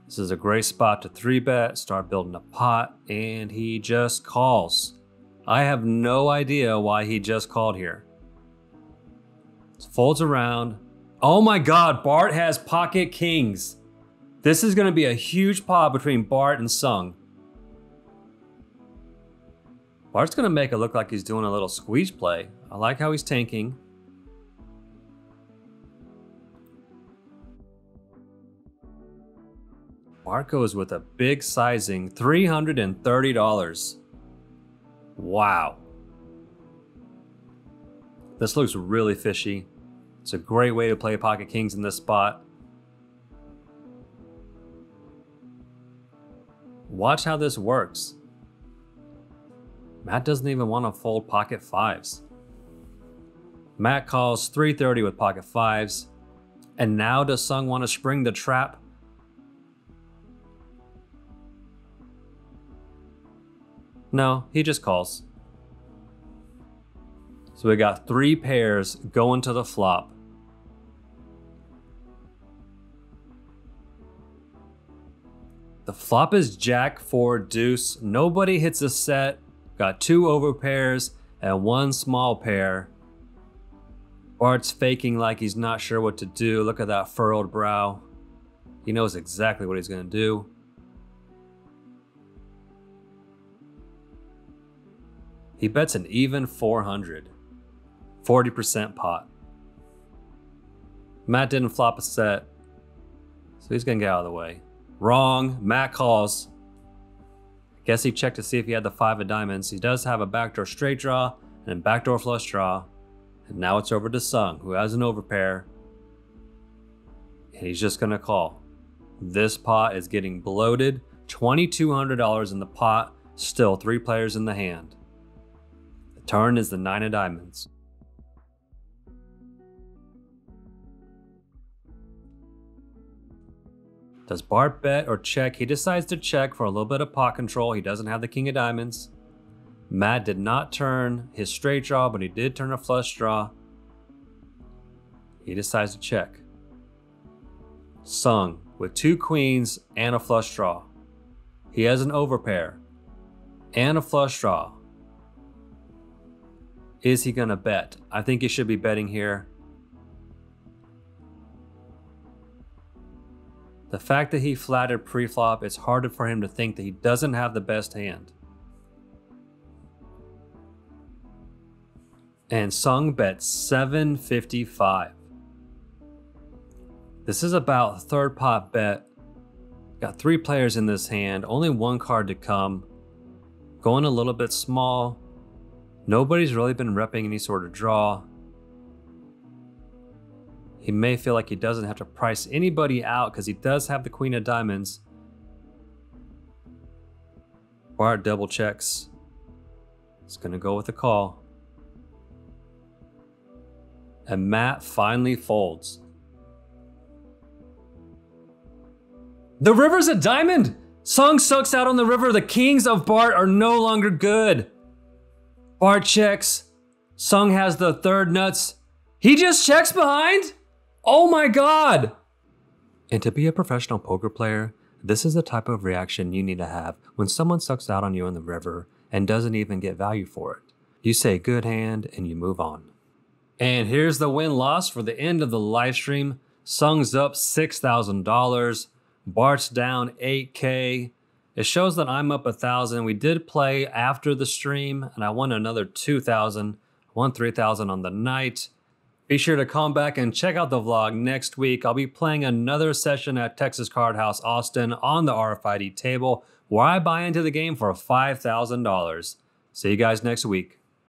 This is a great spot to 3-bet, start building a pot, and he just calls. I have no idea why he just called here. Folds around. Oh my God, Bart has pocket kings. This is going to be a huge pot between Bart and Sung. Bart's going to make it look like he's doing a little squeeze play. I like how he's tanking. Bart goes with a big sizing, $330. Wow. This looks really fishy. It's a great way to play pocket kings in this spot. Watch how this works. Matt doesn't even want to fold pocket fives. Matt calls 330 with pocket fives. And now does Sung want to spring the trap? No, he just calls. So we got 3 pairs going to the flop. The flop is Jack 4 deuce. Nobody hits a set. Got 2 overpairs and 1 small pair. Bart's faking like he's not sure what to do. Look at that furrowed brow. He knows exactly what he's going to do. He bets an even 400. 40% pot. Matt didn't flop a set, so he's going to get out of the way. Wrong. Matt calls. Guess he checked to see if he had the 5 of diamonds. He does have a backdoor straight draw and a backdoor flush draw. And now it's over to Sung, who has an overpair. And he's just going to call. This pot is getting bloated. $2,200 in the pot. Still 3 players in the hand. The turn is the 9 of diamonds. Does Bart bet or check? He decides to check for a little bit of pot control. He doesn't have the king of diamonds. Matt did not turn his straight draw, but he did turn a flush draw. He decides to check. Sung with 2 queens and a flush draw. He has an overpair and a flush draw. Is he gonna bet? I think he should be betting here. The fact that he flatted pre-flop, it's harder for him to think that he doesn't have the best hand. And Sung bets 755. This is about a 3rd pot bet. Got 3 players in this hand, only 1 card to come. Going a little bit small. Nobody's really been repping any sort of draw. He may feel like he doesn't have to price anybody out because he does have the queen of diamonds. Bart double checks. He's going to go with a call. And Matt finally folds. The river's a diamond! Sung sucks out on the river. The kings of Bart are no longer good. Bart checks. Sung has the 3rd nuts. He just checks behind? Oh my god! And to be a professional poker player, this is the type of reaction you need to have when someone sucks out on you in the river and doesn't even get value for it. You say good hand and you move on. And here's the win-loss for the end of the live stream. Sung's up $6,000. Bart's down $8K. It shows that I'm up $1,000. We did play after the stream and I won another $2,000. Won $3,000 on the night. Be sure to come back and check out the vlog next week. I'll be playing another session at Texas Card House Austin on the RFID table where I buy into the game for $5,000. See you guys next week.